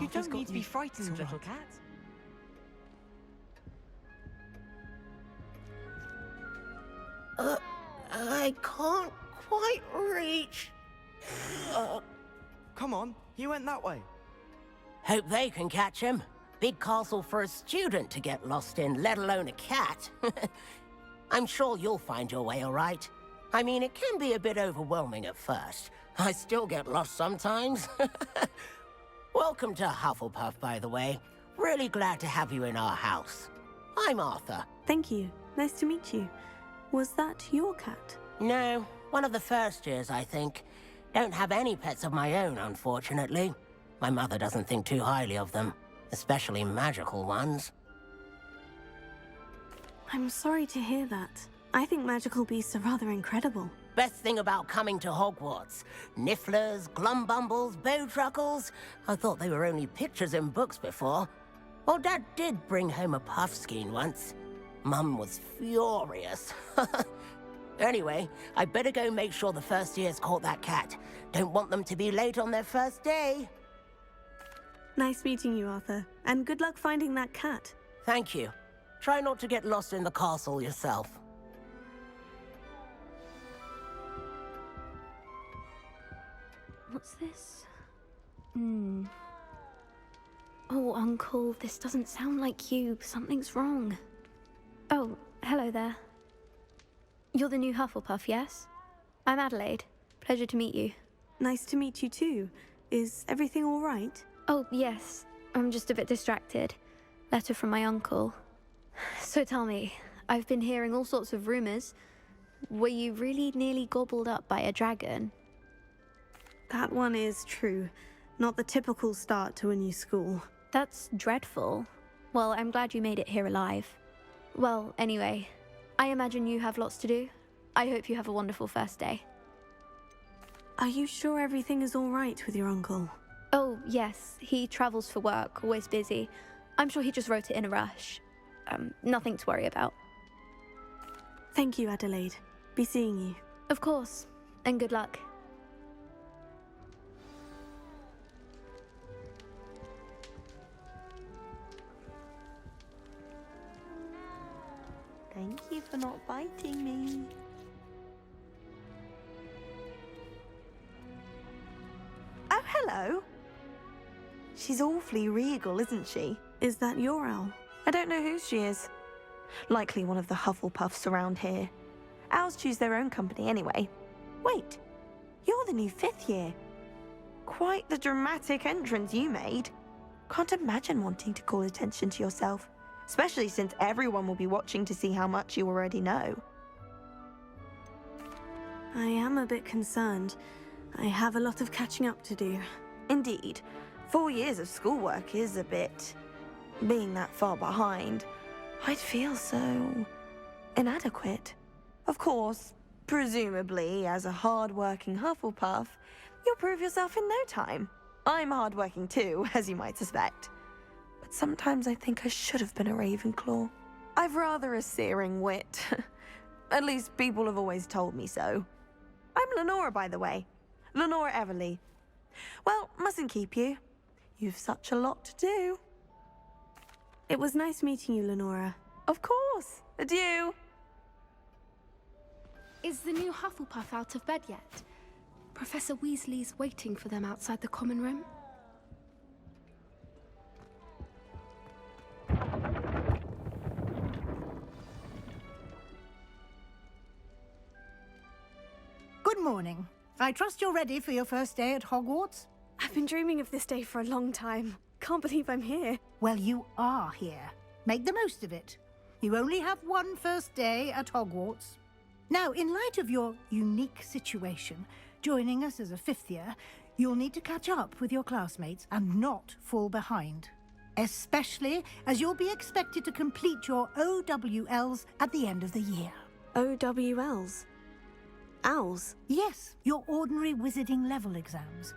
You don't need to be frightened, little cat. I can't quite reach. Come on, he went that way. Hope they can catch him. Big castle for a student to get lost in, let alone a cat. I'm sure you'll find your way all right. I mean, it can be a bit overwhelming at first. I still get lost sometimes. Welcome to Hufflepuff, by the way. Really glad to have you in our house. I'm Arthur. Thank you. Nice to meet you. Was that your cat? No, one of the first years, I think. Don't have any pets of my own, unfortunately. My mother doesn't think too highly of them, especially magical ones. I'm sorry to hear that. I think magical beasts are rather incredible. Best thing about coming to Hogwarts. Nifflers, glumbumbles, bowtruckles. I thought they were only pictures in books before. Well, Dad did bring home a puffskein once. Mum was furious. Anyway, I better go make sure the first years caught that cat. Don't want them to be late on their first day. Nice meeting you, Arthur. And good luck finding that cat. Thank you. Try not to get lost in the castle yourself. What's this? Oh, Uncle, this doesn't sound like you. Something's wrong. Oh, hello there. You're the new Hufflepuff, yes? I'm Adelaide. Pleasure to meet you. Nice to meet you too. Is everything all right? Oh, yes. I'm just a bit distracted. Letter from my uncle. So tell me, I've been hearing all sorts of rumors. Were you really nearly gobbled up by a dragon? That one is true. Not the typical start to a new school. That's dreadful. Well, I'm glad you made it here alive. Well, anyway, I imagine you have lots to do. I hope you have a wonderful first day. Are you sure everything is all right with your uncle? Oh, yes. He travels for work, always busy. I'm sure he just wrote it in a rush. Nothing to worry about. Thank you, Adelaide. Be seeing you. Of course. And good luck. Thank you for not biting me. Oh, hello. She's awfully regal, isn't she? Is that your owl? I don't know who she is. Likely one of the Hufflepuffs around here. Owls choose their own company anyway. Wait, you're the new 5th year. Quite the dramatic entrance you made. Can't imagine wanting to call attention to yourself, especially since everyone will be watching to see how much you already know. I am a bit concerned. I have a lot of catching up to do. Indeed, 4 years of schoolwork is a bit... Being that far behind, I'd feel so... inadequate. Of course, presumably, as a hard-working Hufflepuff, you'll prove yourself in no time. I'm hard-working too, as you might suspect. But sometimes I think I should have been a Ravenclaw. I've rather a searing wit. At least people have always told me so. I'm Lenora, by the way. Lenora Everly. Well, mustn't keep you. You've such a lot to do. It was nice meeting you, Lenora. Of course. Adieu. Is the new Hufflepuff out of bed yet? Professor Weasley's waiting for them outside the common room. Good morning. I trust you're ready for your first day at Hogwarts? I've been dreaming of this day for a long time. Can't believe I'm here. Well, you are here. Make the most of it. You only have one first day at Hogwarts. Now, in light of your unique situation, joining us as a 5th year, you'll need to catch up with your classmates and not fall behind. Especially as you'll be expected to complete your OWLs at the end of the year. OWLs? Owls? Yes, your ordinary wizarding level exams.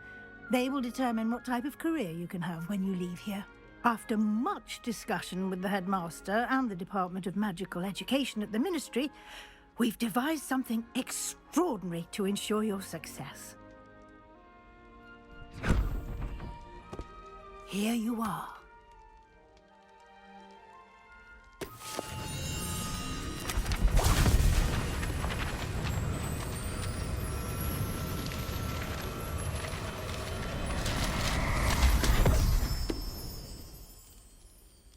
They will determine what type of career you can have when you leave here. After much discussion with the headmaster and the Department of Magical Education at the Ministry, we've devised something extraordinary to ensure your success. here you are.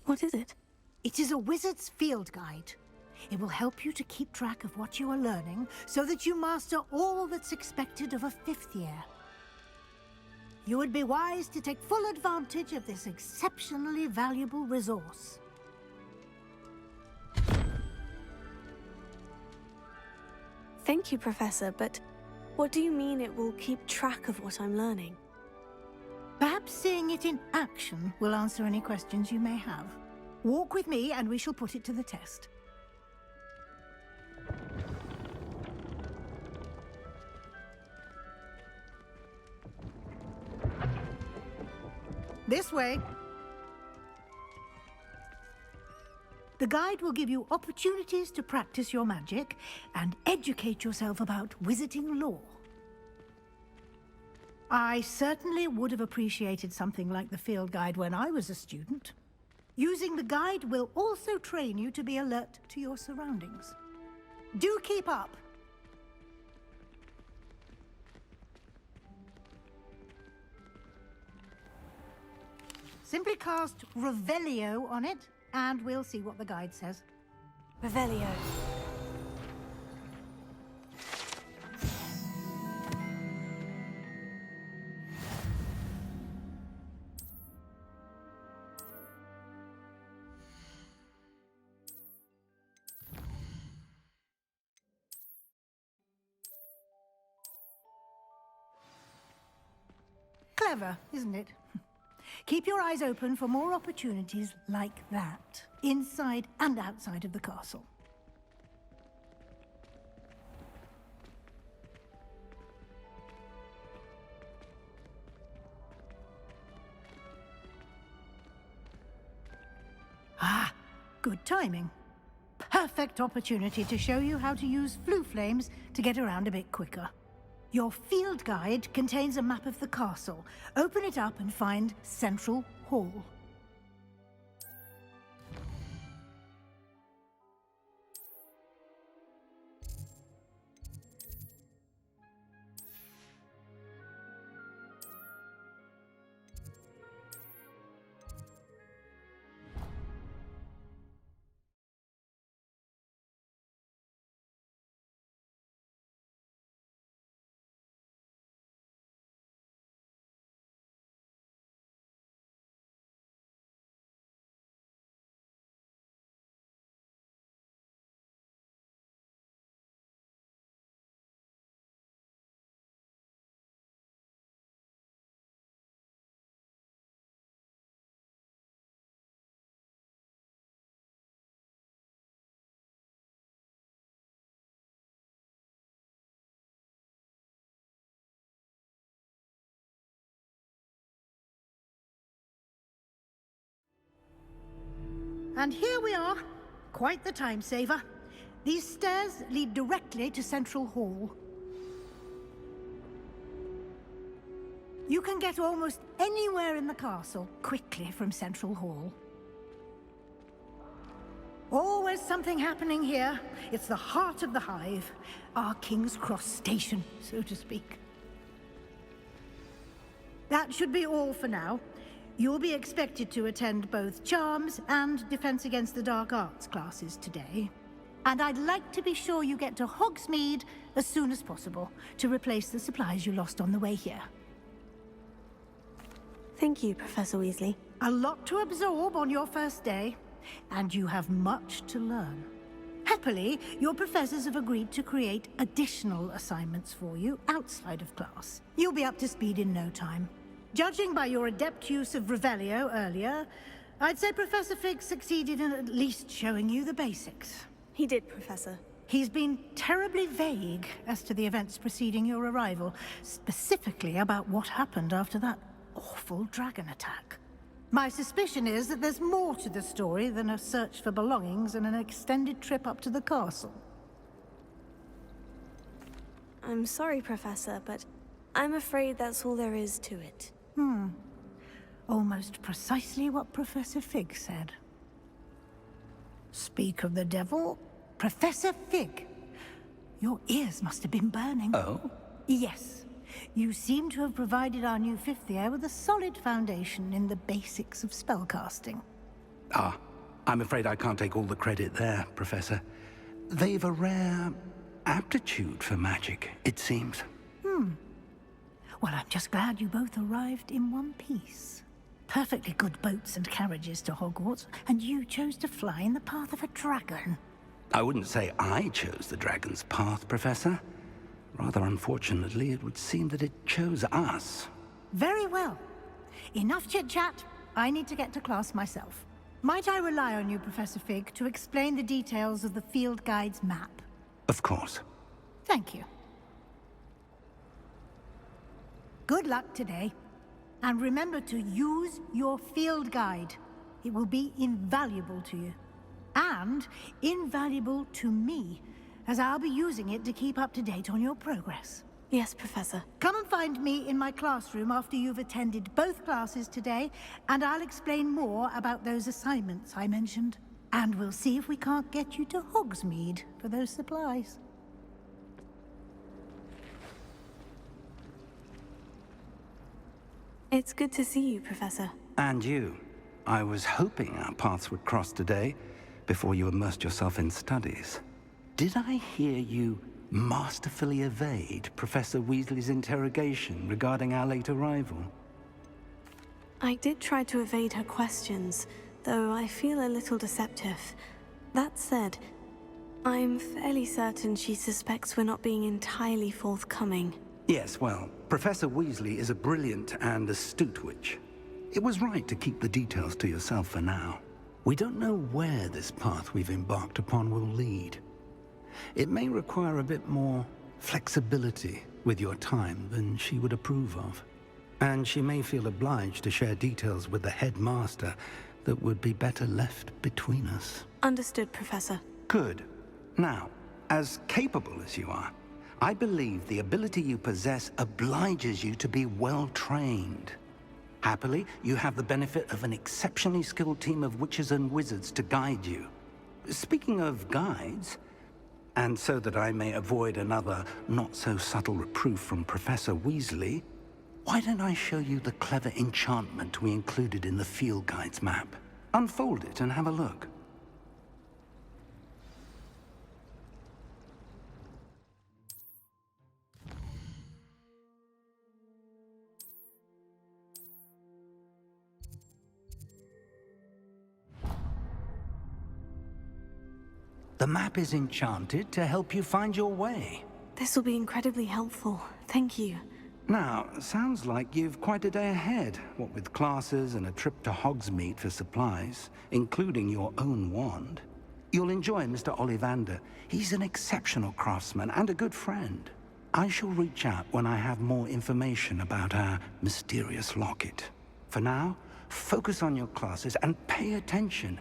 What is it? It is a wizard's field guide. It will help you to keep track of what you are learning so that you master all that's expected of a 5th year. You would be wise to take full advantage of this exceptionally valuable resource. Thank you, Professor, but what do you mean it will keep track of what I'm learning? Perhaps seeing it in action will answer any questions you may have. Walk with me and we shall put it to the test. This way. The guide will give you opportunities to practice your magic and educate yourself about wizarding lore. I certainly would have appreciated something like the field guide when I was a student. Using the guide will also train you to be alert to your surroundings. Do keep up! Simply cast Revelio on it, and we'll see what the guide says. Revelio. Clever, isn't it? Keep your eyes open for more opportunities like that, inside and outside of the castle. Ah, good timing. Perfect opportunity to show you how to use flue flames to get around a bit quicker. Your field guide contains a map of the castle. Open it up and find Central Hall. And here we are. Quite the time saver. These stairs lead directly to Central Hall. You can get almost anywhere in the castle quickly from Central Hall. Always something happening here. It's the heart of the hive. Our King's Cross station, so to speak. That should be all for now. You'll be expected to attend both Charms and Defense Against the Dark Arts classes today. And I'd like to be sure you get to Hogsmeade as soon as possible to replace the supplies you lost on the way here. Thank you, Professor Weasley. A lot to absorb on your first day, and you have much to learn. Happily, your professors have agreed to create additional assignments for you outside of class. You'll be up to speed in no time. Judging by your adept use of Revelio earlier, I'd say Professor Fig succeeded in at least showing you the basics. He did, Professor. He's been terribly vague as to the events preceding your arrival, specifically about what happened after that awful dragon attack. My suspicion is that there's more to the story than a search for belongings and an extended trip up to the castle. I'm sorry, Professor, but I'm afraid that's all there is to it. Almost precisely what Professor Fig said. Speak of the devil, Professor Fig. Your ears must have been burning. Oh? Yes. You seem to have provided our new fifth year with a solid foundation in the basics of spellcasting. Ah, I'm afraid I can't take all the credit there, Professor. They've a rare aptitude for magic, it seems. Well, I'm just glad you both arrived in one piece. Perfectly good boats and carriages to Hogwarts, and you chose to fly in the path of a dragon. I wouldn't say I chose the dragon's path, Professor. Rather unfortunately, it would seem that it chose us. Very well. Enough chit-chat. I need to get to class myself. Might I rely on you, Professor Fig, to explain the details of the field guide's map? Of course. Thank you. Good luck today. And remember to use your field guide. It will be invaluable to you. And invaluable to me, as I'll be using it to keep up to date on your progress. Yes, Professor. Come and find me in my classroom after you've attended both classes today, and I'll explain more about those assignments I mentioned. And we'll see if we can't get you to Hogsmeade for those supplies. It's good to see you, Professor. And you. I was hoping our paths would cross today, before you immersed yourself in studies. Did I hear you masterfully evade Professor Weasley's interrogation regarding our late arrival? I did try to evade her questions, though I feel a little deceptive. That said, I'm fairly certain she suspects we're not being entirely forthcoming. Yes, well, Professor Weasley is a brilliant and astute witch. It was right to keep the details to yourself for now. We don't know where this path we've embarked upon will lead. It may require a bit more flexibility with your time than she would approve of. And she may feel obliged to share details with the headmaster that would be better left between us. Understood, Professor. Good. Now, as capable as you are, I believe the ability you possess obliges you to be well-trained. Happily, you have the benefit of an exceptionally skilled team of witches and wizards to guide you. Speaking of guides, and so that I may avoid another not-so-subtle reproof from Professor Weasley, why don't I show you the clever enchantment we included in the field guide's map? Unfold it and have a look. The map is enchanted to help you find your way. This will be incredibly helpful. Thank you. Now, sounds like you've quite a day ahead, what with classes and a trip to Hogsmeade for supplies, including your own wand. You'll enjoy Mr. Ollivander. He's an exceptional craftsman and a good friend. I shall reach out when I have more information about our mysterious locket. For now, focus on your classes and pay attention.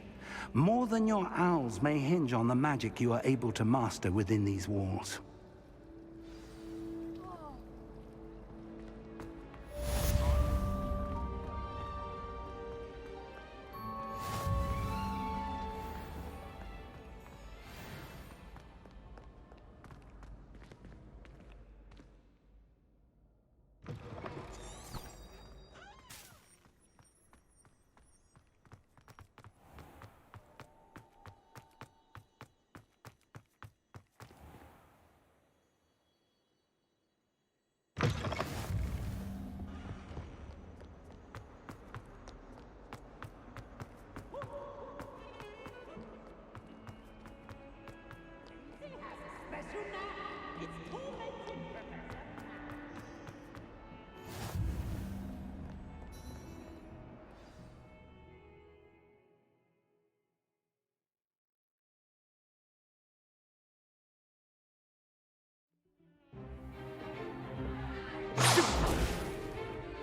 More than your owls may hinge on the magic you are able to master within these walls.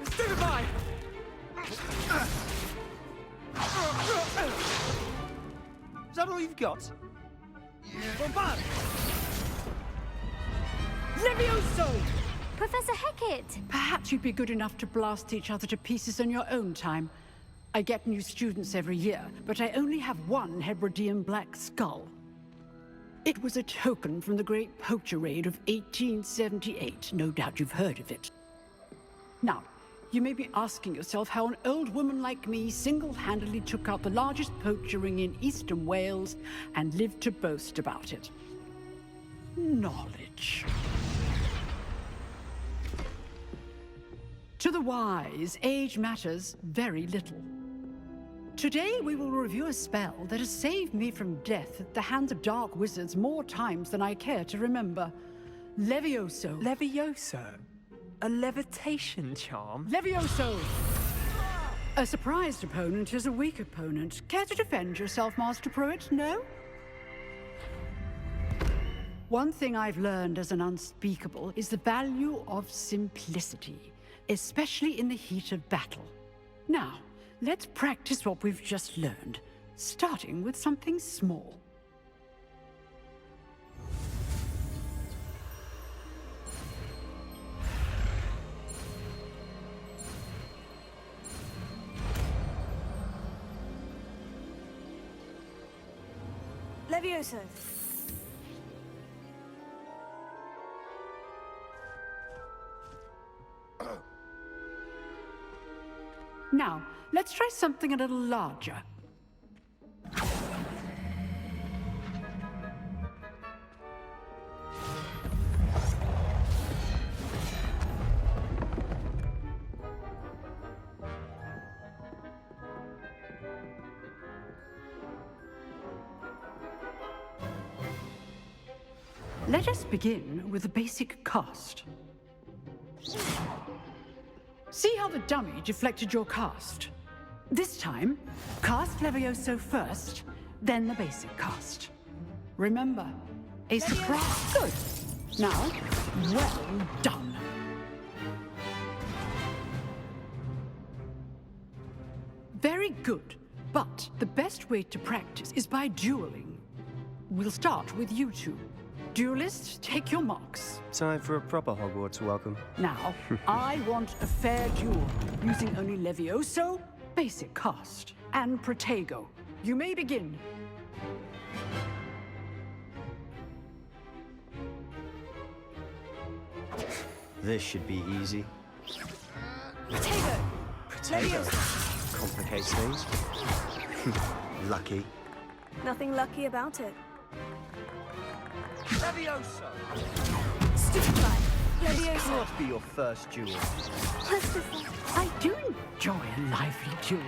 Stupefy! Is that all you've got? Bombard! Levioso! Professor Hecat! Perhaps you'd be good enough to blast each other to pieces in your own time. I get new students every year, but I only have one Hebridean black skull. It was a token from the Great Poacher Raid of 1878. No doubt you've heard of it. Now, you may be asking yourself how an old woman like me single-handedly took out the largest poacher ring in eastern Wales and lived to boast about it. Knowledge. To the wise, age matters very little. Today we will review a spell that has saved me from death at the hands of dark wizards more times than I care to remember. Levioso. Levioso? A levitation charm? Levioso! A surprised opponent is a weak opponent. Care to defend yourself, Master Pruitt? No? One thing I've learned as an unspeakable is the value of simplicity, especially in the heat of battle. Now, let's practice what we've just learned, starting with something small. Levioso. Now, let's try something a little larger. Let us begin with the basic cast. See how the dummy deflected your cast? This time, cast Levioso first, then the basic cast. Remember, a surprise. Good. Now, well done. Very good, but the best way to practice is by dueling. We'll start with you two. Duelists, take your marks. Time for a proper Hogwarts welcome. Now, I want a fair duel, using only Levioso, basic cast, and Protego. You may begin. This should be easy. Protego. Protego. Complicates things. Lucky. Nothing lucky about it. Levioso! Stupefy. Levioso. Must be your first duel. Persephone. I do enjoy a lively duel.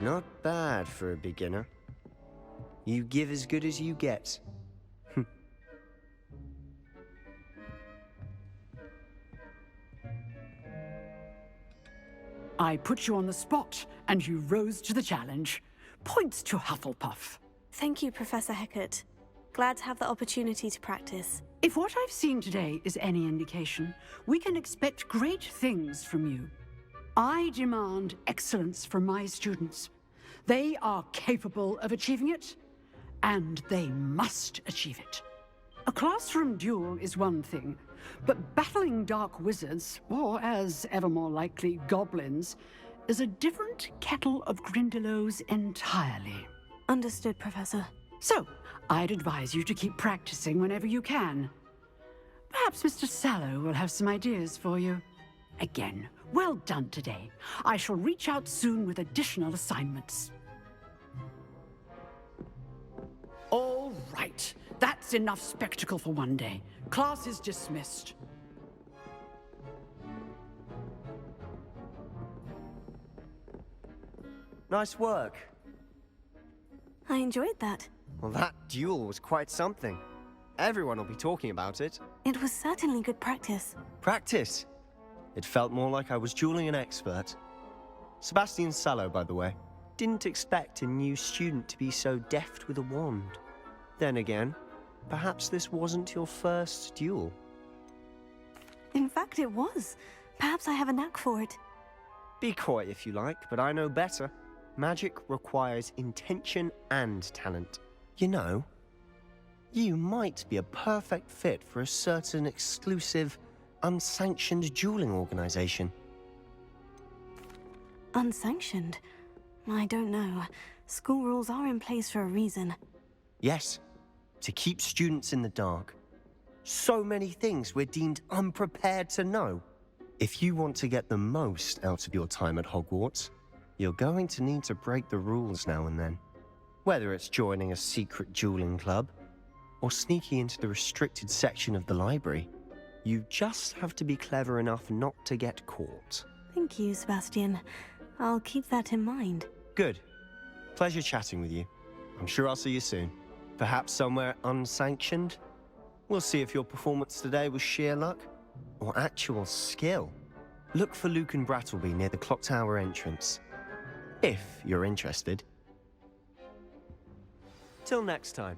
Not bad for a beginner. You give as good as you get. I put you on the spot, and you rose to the challenge. Points to Hufflepuff. Thank you, Professor Hecat. Glad to have the opportunity to practice. If what I've seen today is any indication, we can expect great things from you. I demand excellence from my students. They are capable of achieving it, and they must achieve it. A classroom duel is one thing, but battling dark wizards, or as ever more likely, goblins, is a different kettle of Grindylows entirely. Understood, Professor. So, I'd advise you to keep practicing whenever you can. Perhaps Mr. Sallow will have some ideas for you. Again, well done today. I shall reach out soon with additional assignments. All right. That's enough spectacle for one day. Class is dismissed. Nice work. I enjoyed that. Well, that duel was quite something. Everyone will be talking about it. It was certainly good practice. Practice. It felt more like I was dueling an expert. Sebastian Sallow, by the way. Didn't expect a new student to be so deft with a wand. Then again, perhaps this wasn't your first duel. In fact, it was. Perhaps I have a knack for it. Be coy if you like, but I know better. Magic requires intention and talent. You know, You might be a perfect fit for a certain exclusive, unsanctioned dueling organization. Unsanctioned? I don't know. School rules are in place for a reason. Yes, to keep students in the dark. So many things we're deemed unprepared to know. If you want to get the most out of your time at Hogwarts, you're going to need to break the rules now and then. Whether it's joining a secret dueling club, or sneaking into the restricted section of the library, you just have to be clever enough not to get caught. Thank you, Sebastian. I'll keep that in mind. Good. Pleasure chatting with you. I'm sure I'll see you soon. Perhaps somewhere unsanctioned? We'll see if your performance today was sheer luck or actual skill. Look for Luke and Brattleby near the clock tower entrance, if you're interested. Till next time.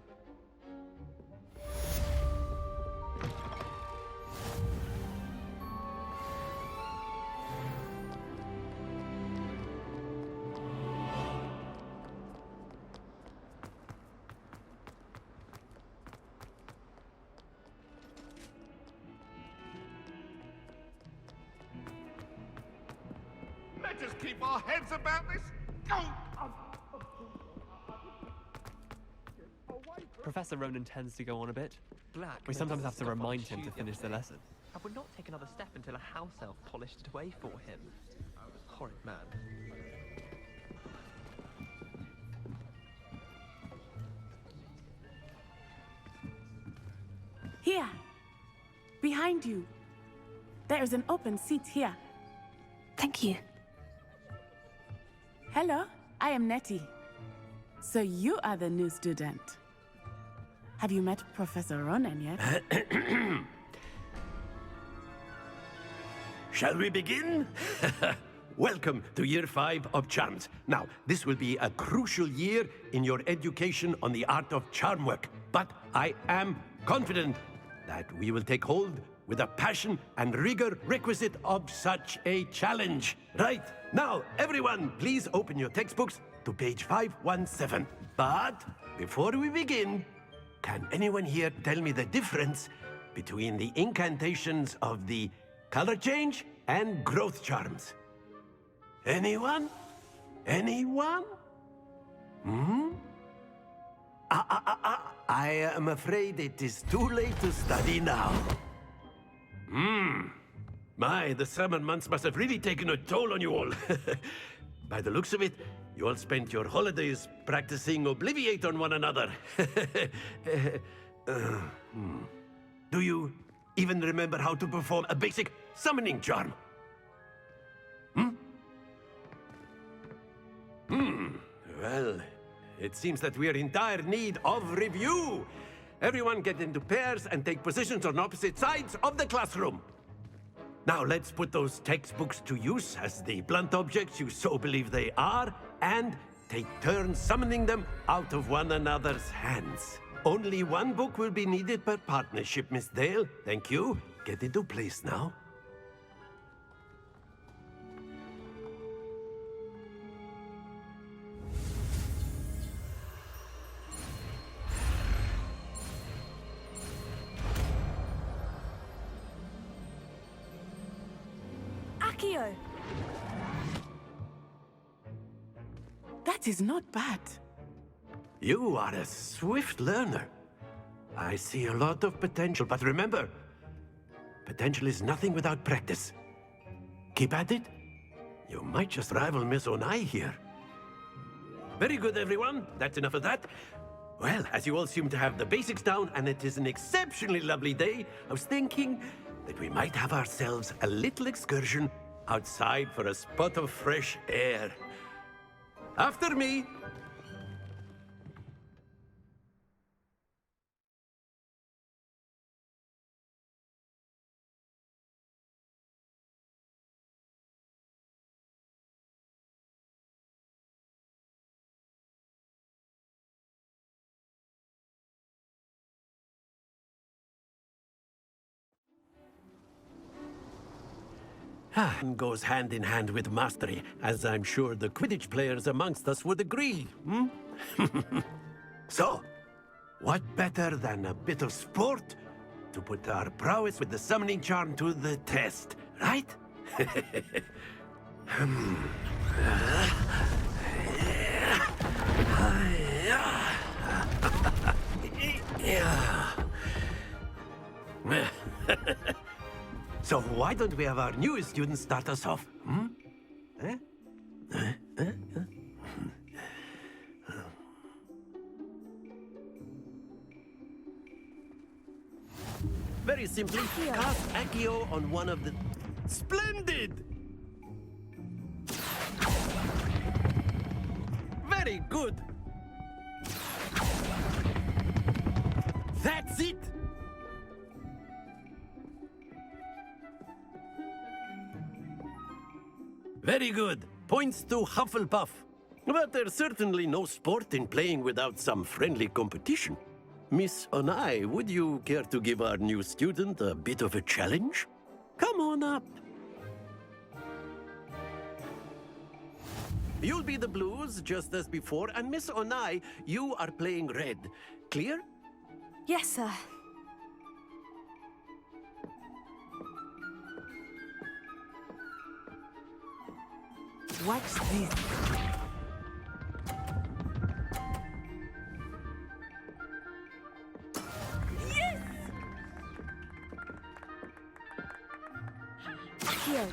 Let us keep our heads about this. Go! Professor Ronan tends to go on a bit. Black. We sometimes have to remind him to finish the lesson. I would not take another step until a house elf polished it away for him. Horrid man. Here! Behind you! There is an open seat here. Thank you. Hello, I am Nettie. So you are the new student. Have you met Professor Ronan yet? Shall we begin? Welcome to Year 5 of Charms. Now, this will be a crucial year in your education on the art of charm work, but I am confident that we will take hold with the passion and rigor requisite of such a challenge. Right, now, everyone, please open your textbooks to page 517. But before we begin, can anyone here tell me the difference between the incantations of the color change and growth charms? Anyone? Anyone? I am afraid it is too late to study now. My, the summer months must have really taken a toll on you all. By the looks of it, you all spent your holidays practicing Obliviate on one another. Do you even remember how to perform a basic summoning charm? Well, it seems that we are in dire need of review. Everyone get into pairs and take positions on opposite sides of the classroom. Now let's put those textbooks to use as the blunt objects you so believe they are, and take turns summoning them out of one another's hands. Only one book will be needed per partnership, Miss Dale. Thank you. Get into place now. Akio! That is not bad. You are a swift learner. I see a lot of potential, but remember, potential is nothing without practice. Keep at it. You might just rival Miss Onai here. Very good, everyone. That's enough of that. Well, as you all seem to have the basics down, and it is an exceptionally lovely day, I was thinking that we might have ourselves a little excursion outside for a spot of fresh air. After me. Goes hand in hand with mastery, as I'm sure the Quidditch players amongst us would agree. So, what better than a bit of sport to put our prowess with the summoning charm to the test, right? So why don't we have our newest student start us off? Very simply, cast Accio on one of the... Splendid! Very good! That's it! Very good. Points to Hufflepuff. But there's certainly no sport in playing without some friendly competition. Miss Onai, would you care to give our new student a bit of a challenge? Come on up. You'll be the blues, just as before, and Miss Onai, you are playing red. Clear? Yes, sir. Watch this. Yes! Here.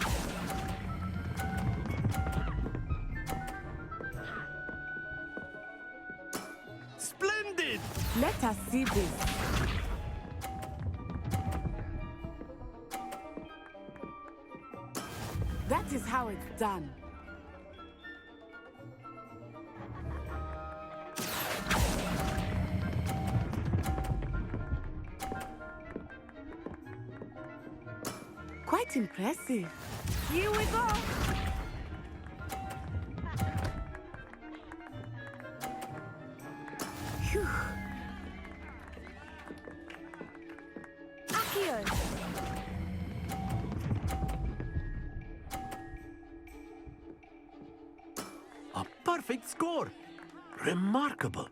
Splendid! Let us see this. That is how it's done. Quite impressive. Here we go. Phew. Accio. A perfect score. Remarkable.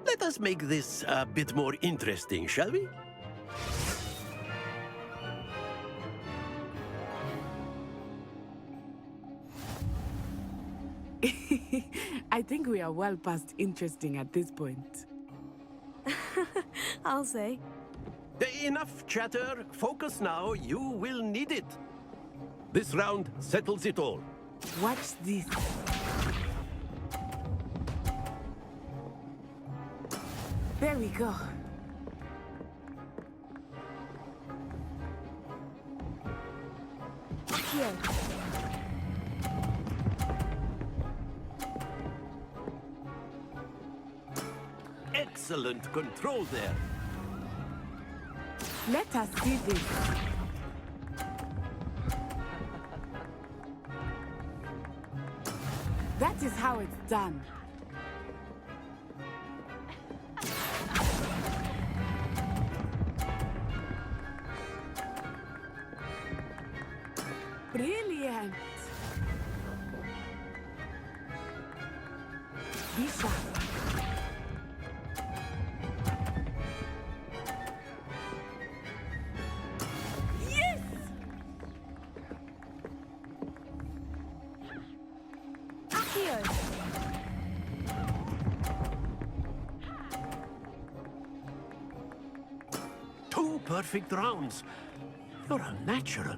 Let us make this a bit more interesting, shall we? I think we are well past interesting at this point. I'll say. Enough chatter. Focus now. You will need it. This round settles it all. Watch this. There we go. Here. Excellent control there. Let us see this. That is how it's done. Brilliant. Be sharp. Yes! Accio. Two perfect rounds. You're a natural.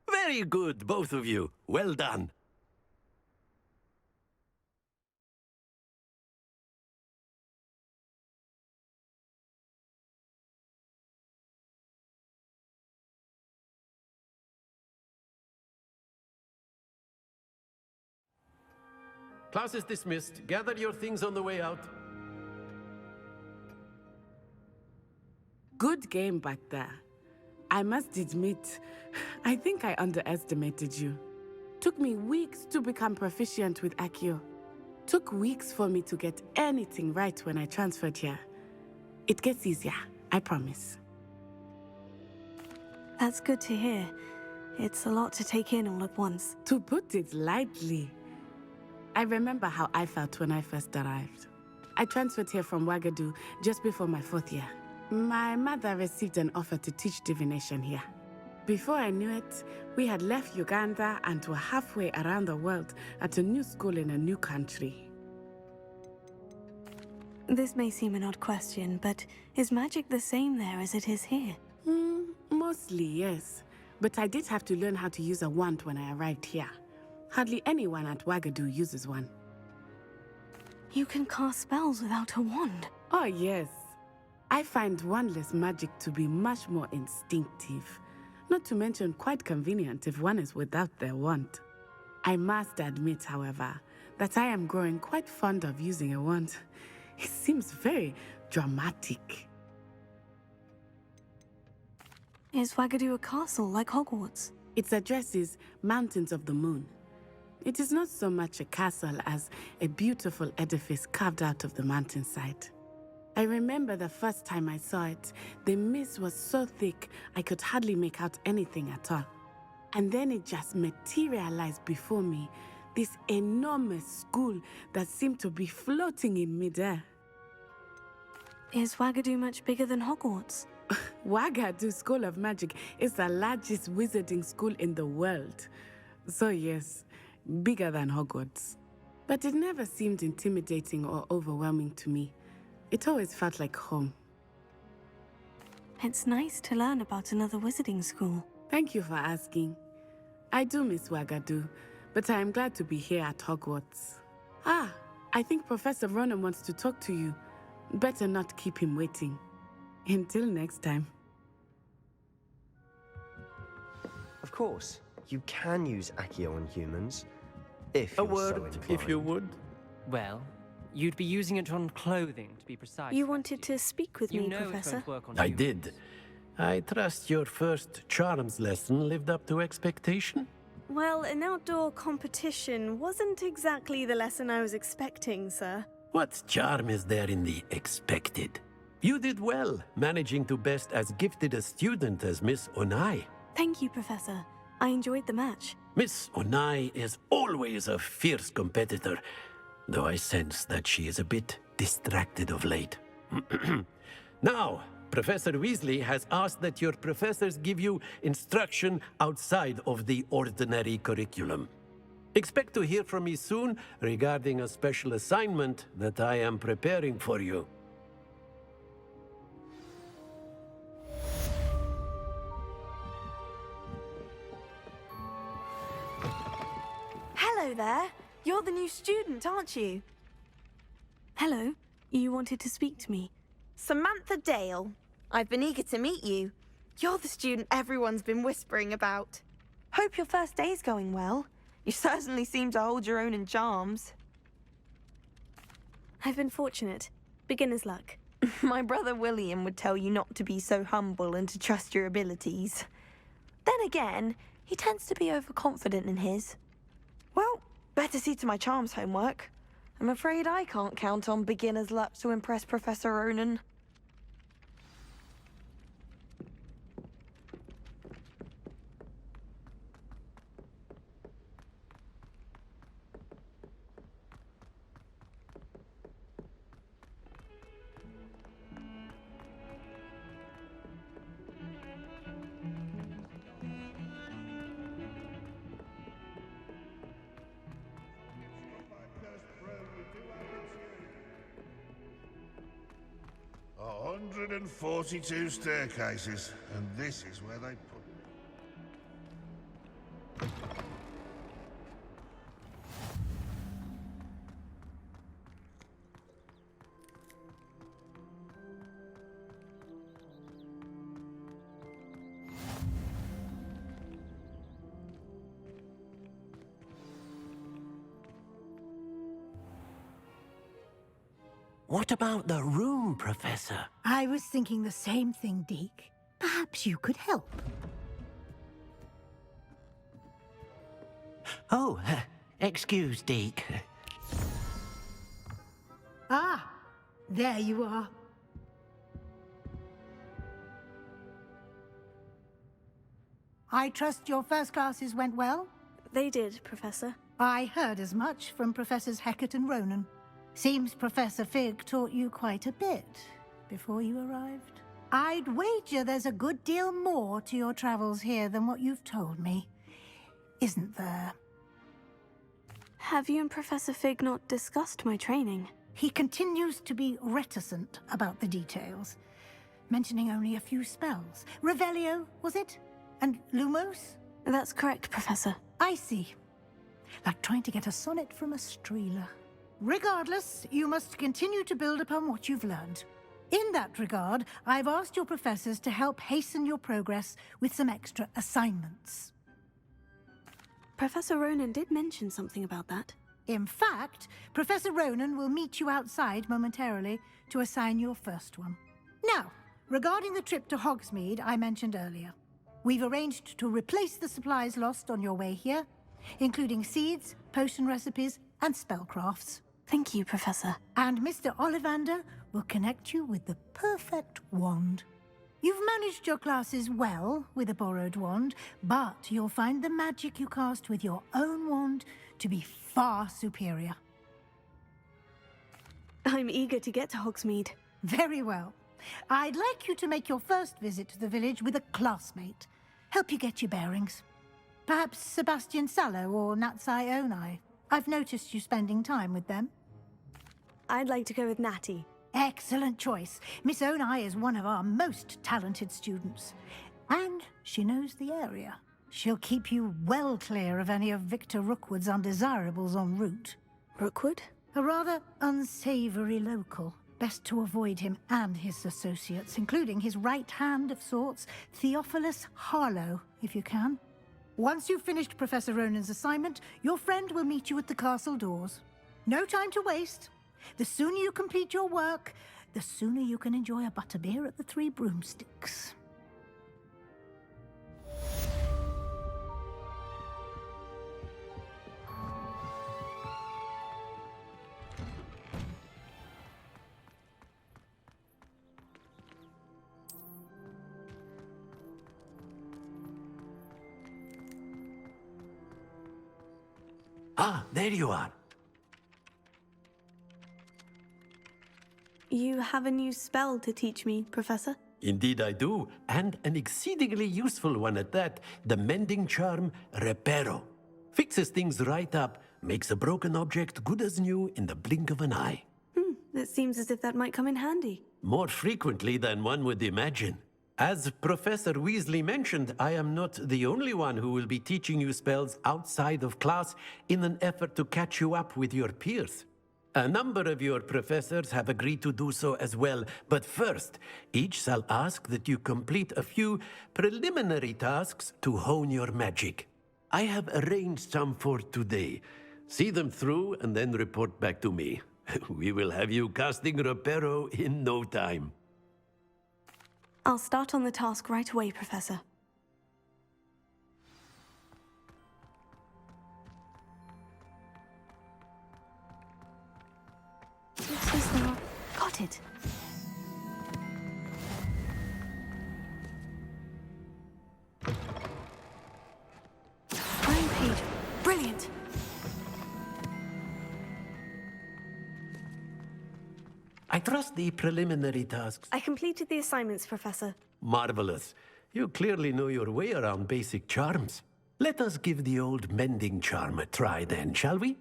Very good, both of you. Well done. Class is dismissed. Gather your things on the way out. Good game back there. I must admit, I think I underestimated you. Took me weeks to become proficient with Accio. Took weeks for me to get anything right when I transferred here. It gets easier, I promise. That's good to hear. It's a lot to take in all at once. To put it lightly, I remember how I felt when I first arrived. I transferred here from Wagadu just before my 4th year. My mother received an offer to teach divination here. Before I knew it, we had left Uganda and were halfway around the world at a new school in a new country. This may seem an odd question, but is magic the same there as it is here? Mostly, yes. But I did have to learn how to use a wand when I arrived here. Hardly anyone at Wagadu uses one. You can cast spells without a wand? Oh, yes. I find wandless magic to be much more instinctive. Not to mention quite convenient if one is without their wand. I must admit, however, that I am growing quite fond of using a wand. It seems very dramatic. Is Wagadu a castle like Hogwarts? Its address is Mountains of the Moon. It is not so much a castle as a beautiful edifice carved out of the mountainside. I remember the first time I saw it, the mist was so thick I could hardly make out anything at all. And then it just materialized before me, this enormous school that seemed to be floating in midair. Is Wagadu much bigger than Hogwarts? Wagadu School of Magic is the largest wizarding school in the world. So yes, bigger than Hogwarts. But it never seemed intimidating or overwhelming to me. It always felt like home. It's nice to learn about another wizarding school. Thank you for asking. I do miss Wagadu, but I am glad to be here at Hogwarts. I think Professor Ronan wants to talk to you. Better not keep him waiting. Until next time. Of course, you can use Accio on humans, if you're A word, so inclined. if you would. Well, you'd be using it on clothing, to be precise. You wanted to speak with me, know it's Professor? going to work on I humans. did. I trust your first charms lesson lived up to expectation? Well, an outdoor competition wasn't exactly the lesson I was expecting, sir. What charm is there in the expected? You did well, managing to best as gifted a student as Miss Onai. Thank you, Professor. I enjoyed the match. Miss Onai is always a fierce competitor, though I sense that she is a bit distracted of late. Now, Professor Weasley has asked that your professors give you instruction outside of the ordinary curriculum. Expect to hear from me soon regarding a special assignment that I am preparing for you. Hello there. You're the new student, aren't you? Hello. You wanted to speak to me? Samantha Dale. I've been eager to meet you. You're the student everyone's been whispering about. Hope your first day's going well. You certainly seem to hold your own in charms. I've been fortunate. Beginner's luck. My brother William would tell you not to be so humble and to trust your abilities. Then again, he tends to be overconfident in his. Well, better see to my charms homework. I'm afraid I can't count on beginner's luck to impress Professor Ronan. A 142 staircases, and this is where they put me. What about the room, Professor? I was thinking the same thing, Deke. Perhaps you could help. Oh, excuse, Deke. Ah, there you are. I trust your first classes went well? They did, Professor. I heard as much from Professors Hecat and Ronan. Seems Professor Fig taught you quite a bit before you arrived. I'd wager there's a good deal more to your travels here than what you've told me. Isn't there? Have you and Professor Fig not discussed my training? He continues to be reticent about the details, mentioning only a few spells. Revelio, was it? And Lumos? That's correct, Professor. I see. Like trying to get a sonnet from a streeler. Regardless, you must continue to build upon what you've learned. In that regard, I've asked your professors to help hasten your progress with some extra assignments. Professor Ronan did mention something about that. In fact, Professor Ronan will meet you outside momentarily to assign your first one. Now, regarding the trip to Hogsmeade I mentioned earlier, we've arranged to replace the supplies lost on your way here, including seeds, potion recipes, and spellcrafts. Thank you, Professor. And Mr. Ollivander will connect you with the perfect wand. You've managed your classes well with a borrowed wand, but you'll find the magic you cast with your own wand to be far superior. I'm eager to get to Hogsmeade. Very well. I'd like you to make your first visit to the village with a classmate. Help you get your bearings. Perhaps Sebastian Sallow or Natsai Onai. I've noticed you spending time with them. I'd like to go with Natty. Excellent choice. Miss Onai is one of our most talented students. And she knows the area. She'll keep you well clear of any of Victor Rookwood's undesirables en route. Rookwood? A rather unsavory local. Best to avoid him and his associates, including his right hand of sorts, Theophilus Harlow, if you can. Once you've finished Professor Ronan's assignment, your friend will meet you at the castle doors. No time to waste. The sooner you complete your work, the sooner you can enjoy a butterbeer at the Three Broomsticks. Ah, there you are. You have a new spell to teach me, Professor? Indeed I do, and an exceedingly useful one at that, the mending charm Reparo. Fixes things right up, makes a broken object good as new in the blink of an eye. It seems as if that might come in handy. More frequently than one would imagine. As Professor Weasley mentioned, I am not the only one who will be teaching you spells outside of class in an effort to catch you up with your peers. A number of your professors have agreed to do so as well, but first, each shall ask that you complete a few preliminary tasks to hone your magic. I have arranged some for today. See them through and then report back to me. We will have you casting Reparo in no time. I'll start on the task right away, Professor. Looks as though I've got it. Iron page. Brilliant. I trust the preliminary tasks. I completed the assignments, Professor. Marvelous. You clearly know your way around basic charms. Let us give the old mending charm a try then, shall we?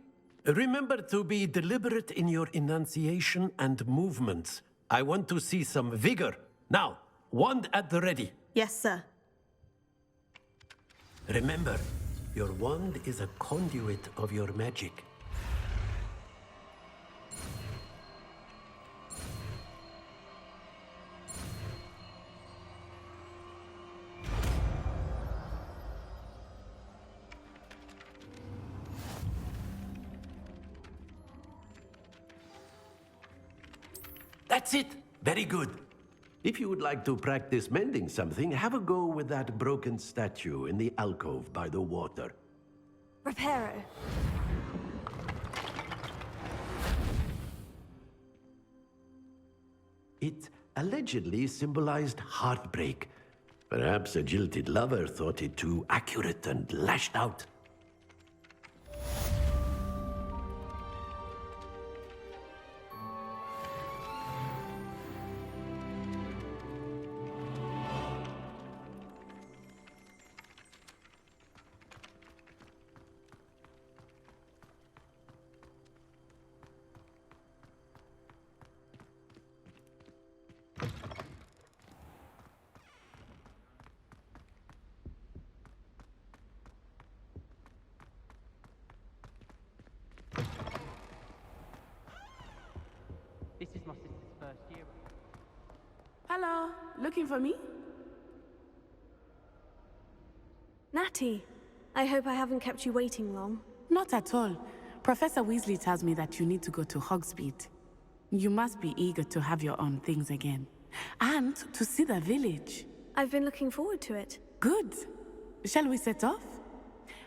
Remember to be deliberate in your enunciation and movements. I want to see some vigor. Now, wand at the ready. Yes, sir. Remember, your wand is a conduit of your magic. That's it! Very good. If you would like to practice mending something, have a go with that broken statue in the alcove by the water. Reparo. It allegedly symbolized heartbreak. Perhaps a jilted lover thought it too accurate and lashed out. This is my sister's first year. Hello, looking for me? Natty, I hope I haven't kept you waiting long. Not at all. Professor Weasley tells me that you need to go to Hogsmeade. You must be eager to have your own things again. And to see the village. I've been looking forward to it. Good. Shall we set off?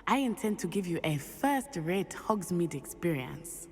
I intend to give you a first-rate Hogsmeade experience.